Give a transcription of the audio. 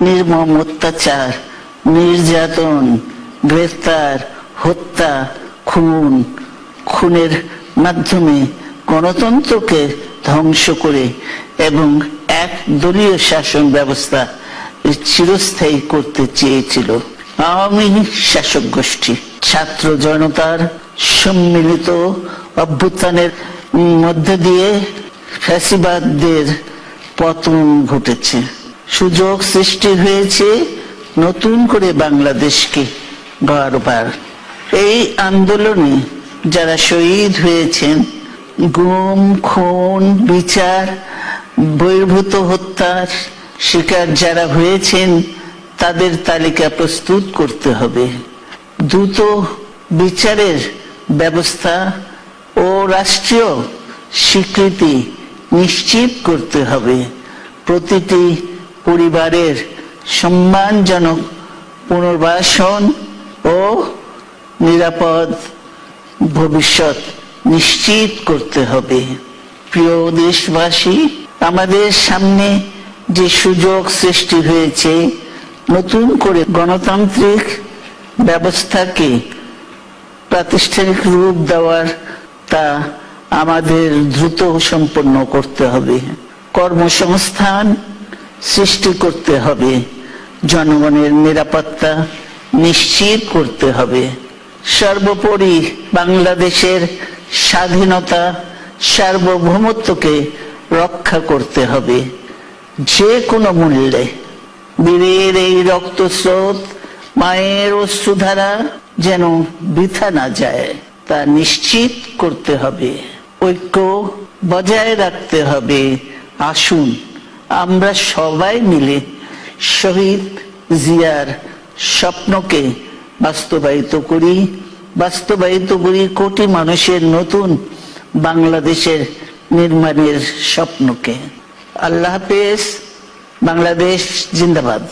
নির্মম অত্যাচার, নির্যাতন, গ্রেফতার, হত্যা, খুনের মাধ্যমে গণতন্ত্রকে ধ্বংস করে এবং এক দলীয় শাসন ব্যবস্থা চিরস্থায়ী করতে চেয়েছিল আওয়ামী শাসক গোষ্ঠী। ছাত্র জনতার সম্মিলিত অভ্যুত্থানের মধ্যে দিয়ে ফ্যাসিবাদদের পতন ঘটেছে, সুযোগ সৃষ্টি হয়েছে নতুন করে বাংলাদেশকে বারবার। এই আন্দোলনে যারা শহীদ হয়েছেন, গুম, খুন, বিচার বহির্ভূত হত্যার শিকার যারা হয়েছেন, তাদের তালিকা প্রস্তুত করতে হবে। দ্রুত বিচারের ব্যবস্থা ও রাষ্ট্রীয় স্বীকৃতি নিশ্চিত করতে হবে। প্রতিটি পরিবারের সম্মানজনক পুনর্বাসন ও নিরাপদ ভবিষ্যৎ নিশ্চিত করতে হবে। প্রিয় দেশবাসী, আমাদের সামনে যে সুযোগ সৃষ্টি হয়েছে নতুন করে গণতান্ত্রিক ব্যবস্থাকে প্রাতিষ্ঠানিক রূপ দেওয়ার, তা আমাদের দ্রুত সম্পন্ন করতে হবে। কর্মসংস্থান সৃষ্টি করতে হবে, জনগণের নিরাপত্তা নিশ্চিত করতে হবে। সর্বোপরি বাংলাদেশের স্বাধীনতা, সার্বভৌমত্বকে রক্ষা করতে হবে যে কোনো মূল্যে। বীরের এই রক্তস্রোত, মায়ের অশ্রুধারা যেন বৃথা না যায়, তা নিশ্চিত করতে হবে। ঐক্য বজায় রাখতে হবে। আসুন আমরা সবাই মিলে শহীদ জিয়ার স্বপ্নকে বাস্তবায়িত করি কোটি মানুষের নতুন বাংলাদেশের নির্মাণের স্বপ্নকে। আল্লাহ হাফেজ। বাংলাদেশ জিন্দাবাদ।